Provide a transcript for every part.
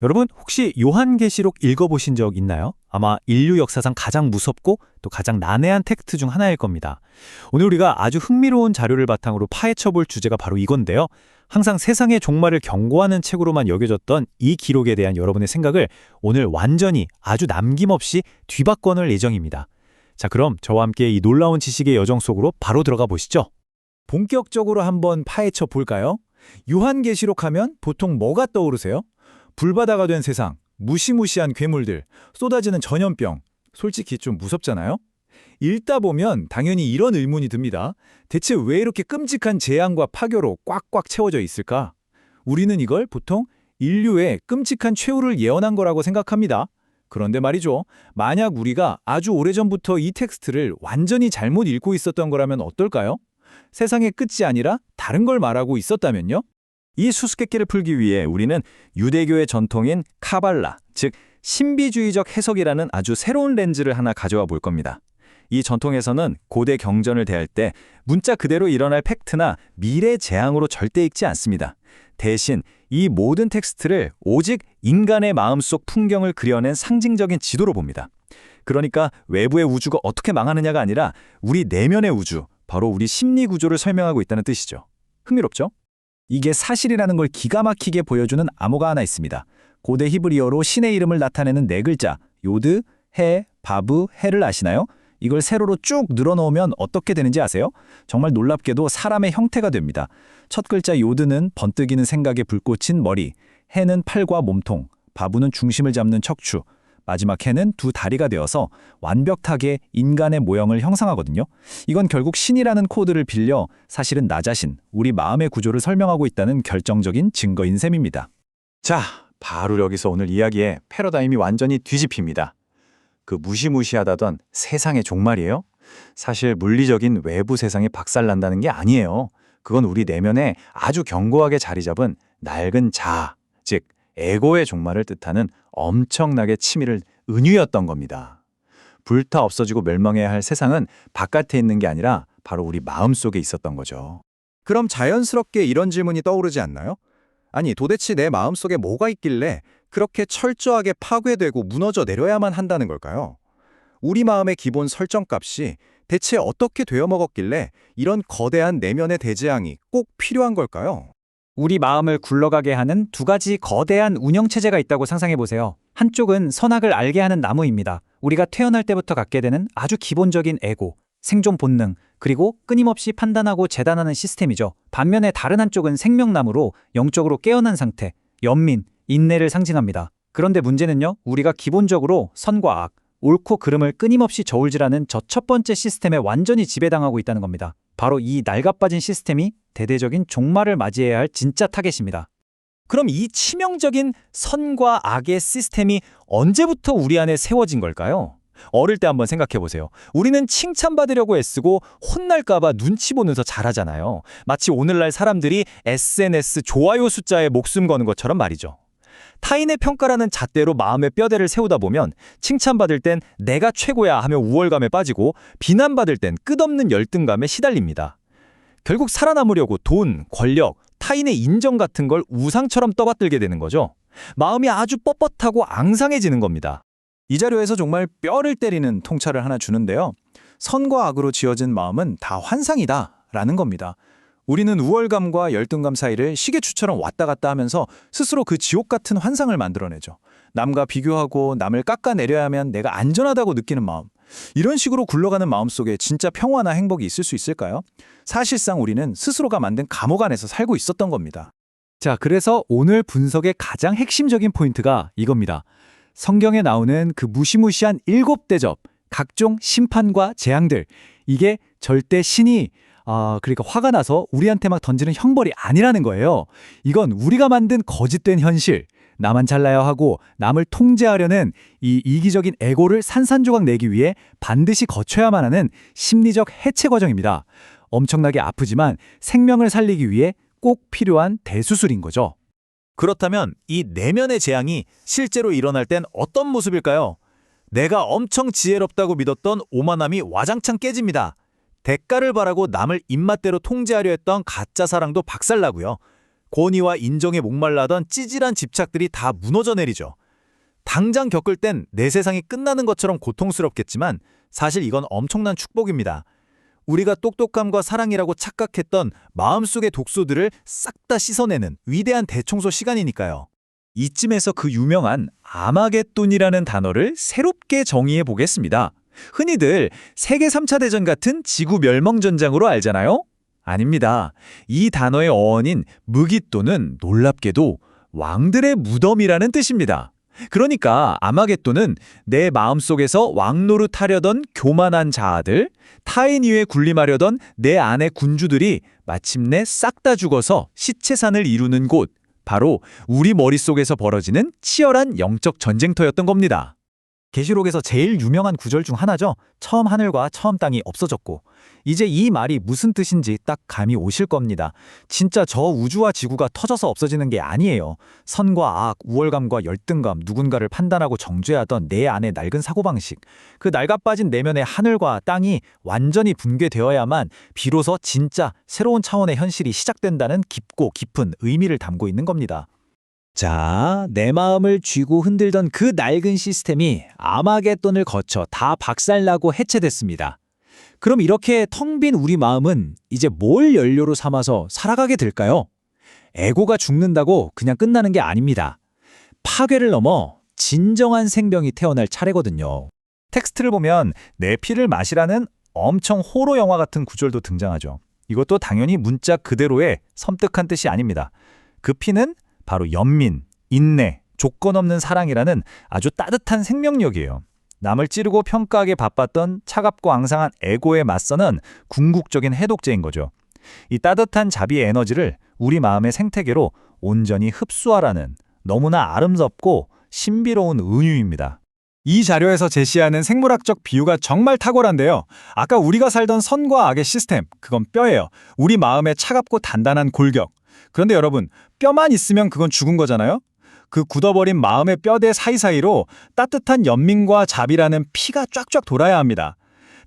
여러분 혹시 요한계시록 읽어보신 적 있나요? 아마 인류 역사상 가장 무섭고 또 가장 난해한 텍스트 중 하나일 겁니다. 오늘 우리가 아주 흥미로운 자료를 바탕으로 파헤쳐볼 주제가 바로 이건데요. 항상 세상의 종말을 경고하는 책으로만 여겨졌던 이 기록에 대한 여러분의 생각을 오늘 완전히 아주 남김없이 뒤바꿔 놓을 예정입니다. 자, 그럼 저와 함께 이 놀라운 지식의 여정 속으로 바로 들어가 보시죠. 본격적으로 한번 파헤쳐 볼까요? 요한계시록 하면 보통 뭐가 떠오르세요? 불바다가 된 세상, 무시무시한 괴물들, 쏟아지는 전염병. 솔직히 좀 무섭잖아요? 읽다 보면 당연히 이런 의문이 듭니다. 대체 왜 이렇게 끔찍한 재앙과 파괴로 꽉꽉 채워져 있을까? 우리는 이걸 보통 인류의 끔찍한 최후를 예언한 거라고 생각합니다. 그런데 말이죠. 만약 우리가 아주 오래전부터 이 텍스트를 완전히 잘못 읽고 있었던 거라면 어떨까요? 세상의 끝이 아니라 다른 걸 말하고 있었다면요? 이 수수께끼를 풀기 위해 우리는 유대교의 전통인 카발라, 즉 신비주의적 해석이라는 아주 새로운 렌즈를 하나 가져와 볼 겁니다. 이 전통에서는 고대 경전을 대할 때 문자 그대로 일어날 팩트나 미래 재앙으로 절대 읽지 않습니다. 대신 이 모든 텍스트를 오직 인간의 마음속 풍경을 그려낸 상징적인 지도로 봅니다. 그러니까 외부의 우주가 어떻게 망하느냐가 아니라 우리 내면의 우주, 바로 우리 심리 구조를 설명하고 있다는 뜻이죠. 흥미롭죠? 이게 사실이라는 걸 기가 막히게 보여주는 암호가 하나 있습니다. 고대 히브리어로 신의 이름을 나타내는 네 글자, 요드, 해, 바브, 해를 아시나요? 이걸 세로로 쭉 늘어놓으면 어떻게 되는지 아세요? 정말 놀랍게도 사람의 형태가 됩니다. 첫 글자 요드는 번뜩이는 생각에 불꽃인 머리, 해는 팔과 몸통, 바브는 중심을 잡는 척추, 마지막 해는 두 다리가 되어서 완벽하게 인간의 모형을 형상하거든요. 이건 결국 신이라는 코드를 빌려 사실은 나 자신, 우리 마음의 구조를 설명하고 있다는 결정적인 증거인 셈입니다. 자, 바로 여기서 오늘 이야기의 패러다임이 완전히 뒤집힙니다. 그 무시무시하다던 세상의 종말이에요? 사실 물리적인 외부 세상이 박살난다는 게 아니에요. 그건 우리 내면에 아주 견고하게 자리 잡은 낡은 자아, 즉 에고의 종말을 뜻하는 엄청나게 치밀은 은유였던 겁니다. 불타 없어지고 멸망해야 할 세상은 바깥에 있는 게 아니라 바로 우리 마음속에 있었던 거죠. 그럼 자연스럽게 이런 질문이 떠오르지 않나요? 아니, 도대체 내 마음속에 뭐가 있길래 그렇게 철저하게 파괴되고 무너져 내려야만 한다는 걸까요? 우리 마음의 기본 설정값이 대체 어떻게 되어먹었길래 이런 거대한 내면의 대재앙이 꼭 필요한 걸까요? 우리 마음을 굴러가게 하는 두 가지 거대한 운영체제가 있다고 상상해보세요. 한쪽은 선악을 알게 하는 나무입니다. 우리가 태어날 때부터 갖게 되는 아주 기본적인 에고, 생존 본능, 그리고 끊임없이 판단하고 재단하는 시스템이죠. 반면에 다른 한쪽은 생명나무로 영적으로 깨어난 상태, 연민, 인내를 상징합니다. 그런데 문제는요, 우리가 기본적으로 선과 악, 옳고 그름을 끊임없이 저울질하는 저 첫 번째 시스템에 완전히 지배당하고 있다는 겁니다. 바로 이 낡아빠진 시스템이 대대적인 종말을 맞이해야 할 진짜 타겟입니다. 그럼 이 치명적인 선과 악의 시스템이 언제부터 우리 안에 세워진 걸까요? 어릴 때 한번 생각해 보세요. 우리는 칭찬받으려고 애쓰고 혼날까봐 눈치 보면서 자라잖아요. 마치 오늘날 사람들이 SNS 좋아요 숫자에 목숨 거는 것처럼 말이죠. 타인의 평가라는 잣대로 마음의 뼈대를 세우다 보면 칭찬받을 땐 내가 최고야 하며 우월감에 빠지고 비난받을 땐 끝없는 열등감에 시달립니다. 결국 살아남으려고 돈, 권력, 타인의 인정 같은 걸 우상처럼 떠받들게 되는 거죠. 마음이 아주 뻣뻣하고 앙상해지는 겁니다. 이 자료에서 정말 뼈를 때리는 통찰을 하나 주는데요. 선과 악으로 지어진 마음은 다 환상이다 라는 겁니다. 우리는 우월감과 열등감 사이를 시계추처럼 왔다 갔다 하면서 스스로 그 지옥 같은 환상을 만들어내죠. 남과 비교하고 남을 깎아내려야 하면 내가 안전하다고 느끼는 마음. 이런 식으로 굴러가는 마음 속에 진짜 평화나 행복이 있을 수 있을까요? 사실상 우리는 스스로가 만든 감옥 안에서 살고 있었던 겁니다. 자, 그래서 오늘 분석의 가장 핵심적인 포인트가 이겁니다. 성경에 나오는 그 무시무시한 7대접, 각종 심판과 재앙들, 이게 절대 신이 그러니까 화가 나서 우리한테 막 던지는 형벌이 아니라는 거예요. 이건 우리가 만든 거짓된 현실, 나만 잘나야 하고 남을 통제하려는 이 이기적인 에고를 산산조각 내기 위해 반드시 거쳐야만 하는 심리적 해체 과정입니다. 엄청나게 아프지만 생명을 살리기 위해 꼭 필요한 대수술인 거죠. 그렇다면 이 내면의 재앙이 실제로 일어날 땐 어떤 모습일까요? 내가 엄청 지혜롭다고 믿었던 오만함이 와장창 깨집니다. 대가를 바라고 남을 입맛대로 통제하려 했던 가짜 사랑도 박살나고요. 권위와 인정에 목말라던 찌질한 집착들이 다 무너져 내리죠. 당장 겪을 땐 내 세상이 끝나는 것처럼 고통스럽겠지만 사실 이건 엄청난 축복입니다. 우리가 똑똑함과 사랑이라고 착각했던 마음속의 독소들을 싹 다 씻어내는 위대한 대청소 시간이니까요. 이쯤에서 그 유명한 아마겟돈이라는 단어를 새롭게 정의해 보겠습니다. 흔히들 세계 3차 대전 같은 지구 멸망 전장으로 알잖아요? 아닙니다. 이 단어의 어원인 무깃돈은 놀랍게도 왕들의 무덤이라는 뜻입니다. 그러니까 아마겟돈은 내 마음속에서 왕노릇하려던 교만한 자아들, 타인 위에 군림하려던 내 안의 군주들이 마침내 싹 다 죽어서 시체산을 이루는 곳, 바로 우리 머릿속에서 벌어지는 치열한 영적 전쟁터였던 겁니다. 계시록에서 제일 유명한 구절 중 하나죠. 처음 하늘과 처음 땅이 없어졌고. 이제 이 말이 무슨 뜻인지 딱 감이 오실 겁니다. 진짜 저 우주와 지구가 터져서 없어지는 게 아니에요. 선과 악, 우월감과 열등감, 누군가를 판단하고 정죄하던 내 안의 낡은 사고방식. 그 낡아빠진 내면의 하늘과 땅이 완전히 붕괴되어야만 비로소 진짜 새로운 차원의 현실이 시작된다는 깊고 깊은 의미를 담고 있는 겁니다. 자, 내 마음을 쥐고 흔들던 그 낡은 시스템이 아마겟돈을 거쳐 다 박살나고 해체됐습니다. 그럼 이렇게 텅 빈 우리 마음은 이제 뭘 연료로 삼아서 살아가게 될까요? 에고가 죽는다고 그냥 끝나는 게 아닙니다. 파괴를 넘어 진정한 생명이 태어날 차례거든요. 텍스트를 보면 내 피를 마시라는 엄청 호러 영화 같은 구절도 등장하죠. 이것도 당연히 문자 그대로의 섬뜩한 뜻이 아닙니다. 그 피는 바로 연민, 인내, 조건 없는 사랑이라는 아주 따뜻한 생명력이에요. 남을 찌르고 평가하기에 바빴던 차갑고 앙상한 에고에 맞서는 궁극적인 해독제인 거죠. 이 따뜻한 자비의 에너지를 우리 마음의 생태계로 온전히 흡수하라는 너무나 아름답고 신비로운 은유입니다. 이 자료에서 제시하는 생물학적 비유가 정말 탁월한데요. 아까 우리가 살던 선과 악의 시스템, 그건 뼈예요. 우리 마음의 차갑고 단단한 골격. 그런데 여러분, 뼈만 있으면 그건 죽은 거잖아요? 그 굳어버린 마음의 뼈대 사이사이로 따뜻한 연민과 자비라는 피가 쫙쫙 돌아야 합니다.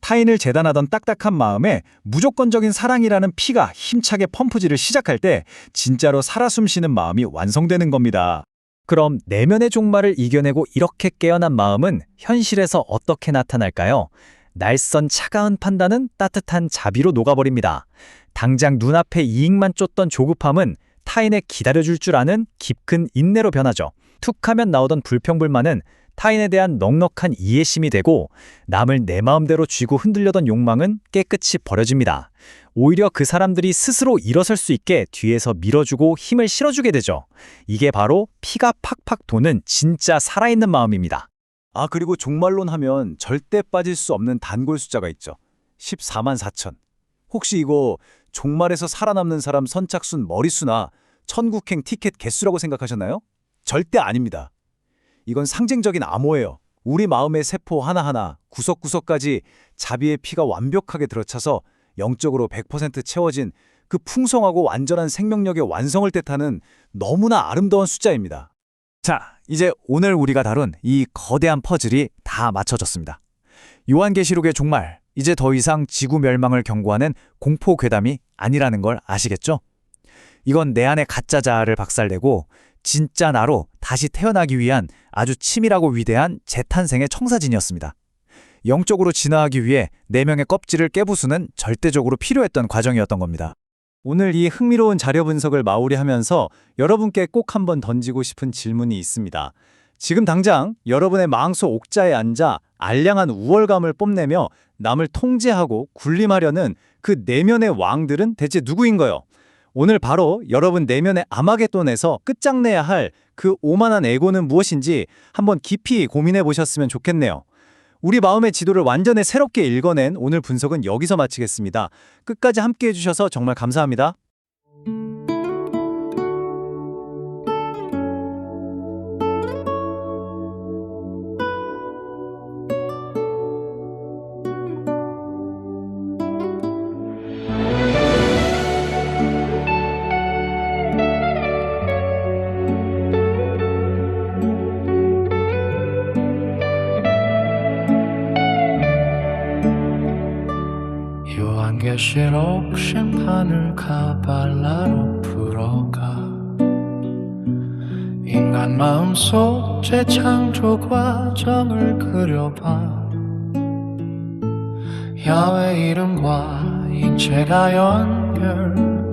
타인을 재단하던 딱딱한 마음에 무조건적인 사랑이라는 피가 힘차게 펌프질을 시작할 때 진짜로 살아 숨쉬는 마음이 완성되는 겁니다. 그럼 내면의 종말을 이겨내고 이렇게 깨어난 마음은 현실에서 어떻게 나타날까요? 날선 차가운 판단은 따뜻한 자비로 녹아버립니다. 당장 눈앞에 이익만 쫓던 조급함은 타인의 기다려줄 줄 아는 깊은 인내로 변하죠. 툭하면 나오던 불평불만은 타인에 대한 넉넉한 이해심이 되고 남을 내 마음대로 쥐고 흔들려던 욕망은 깨끗이 버려집니다. 오히려 그 사람들이 스스로 일어설 수 있게 뒤에서 밀어주고 힘을 실어주게 되죠. 이게 바로 피가 팍팍 도는 진짜 살아있는 마음입니다. 아, 그리고 종말론 하면 절대 빠질 수 없는 단골 숫자가 있죠. 14만 4천. 혹시 이거 종말에서 살아남는 사람 선착순 머리수나 천국행 티켓 개수라고 생각하셨나요? 절대 아닙니다. 이건 상징적인 암호예요. 우리 마음의 세포 하나하나, 구석구석까지 자비의 피가 완벽하게 들어차서 영적으로 100% 채워진 그 풍성하고 완전한 생명력의 완성을 뜻하는 너무나 아름다운 숫자입니다. 자, 이제 오늘 우리가 다룬 이 거대한 퍼즐이 다 맞춰졌습니다. 요한계시록의 종말, 이제 더 이상 지구 멸망을 경고하는 공포 괴담이 아니라는 걸 아시겠죠? 이건 내 안의 가짜 자아를 박살내고 진짜 나로 다시 태어나기 위한 아주 치밀하고 위대한 재탄생의 청사진이었습니다. 영적으로 진화하기 위해 내면의 껍질을 깨부수는 절대적으로 필요했던 과정이었던 겁니다. 오늘 이 흥미로운 자료 분석을 마무리하면서 여러분께 꼭 한번 던지고 싶은 질문이 있습니다. 지금 당장 여러분의 마음속 옥자에 앉아 알량한 우월감을 뽐내며 남을 통제하고 군림하려는 그 내면의 왕들은 대체 누구인가요? 오늘 바로 여러분 내면의 아마겟돈에서 끝장내야 할 그 오만한 에고는 무엇인지 한번 깊이 고민해 보셨으면 좋겠네요. 우리 마음의 지도를 완전히 새롭게 읽어낸 오늘 분석은 여기서 마치겠습니다. 끝까지 함께 해주셔서 정말 감사합니다. 요한계시록 심판을 가발라로 풀어가 인간 마음속 재창조 과정을 그려봐. 야훼 이름과 인체가 연결되어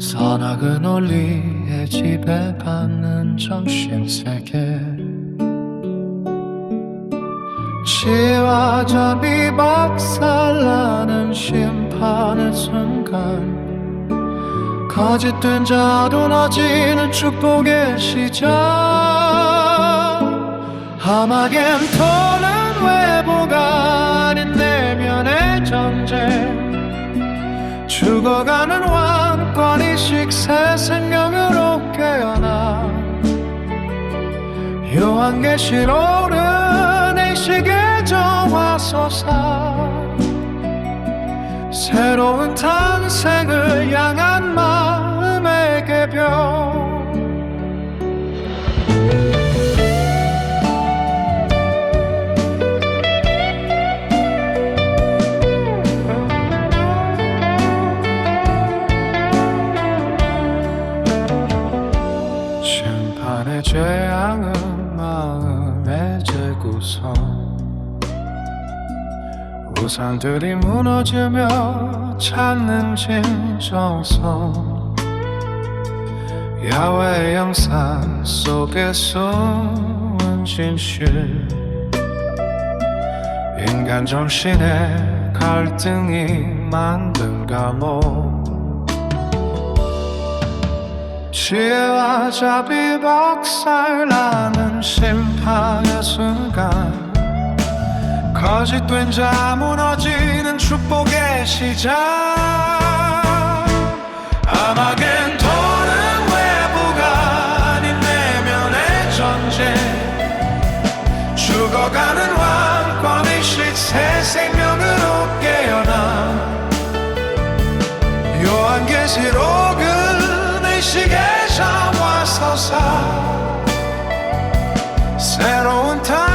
선악은 논리에 지배받는 정신세계. 지와 자비 박살나는 심판의 순간, 거짓된 자도 나지는 축복의 시작. 아마겟돈은 외부가 아닌 내면의 전쟁. 죽어가는 왕권이식 새 생명으로 깨어나. 요한계시록은 의식의 정화소사. 새로운 탄생을 향한 마음의 개벽. 심판의 재앙은 마음의 재구성. 우상들이 무너지며 찾는 진정성. 야훼의 영상 속에 숨은 진실. 인간 정신의 갈등이 만든 감옥. 지혜와 자비 박살나는 심판의 순간, 거짓된 자 무너지는 축복의 시작. 아마겟돈은 외부가 아닌 내면의 전쟁. 죽어가는 왕권의식 새 생명으로 깨어나. 요한계시록은 의식의 정화서사. 새로운 타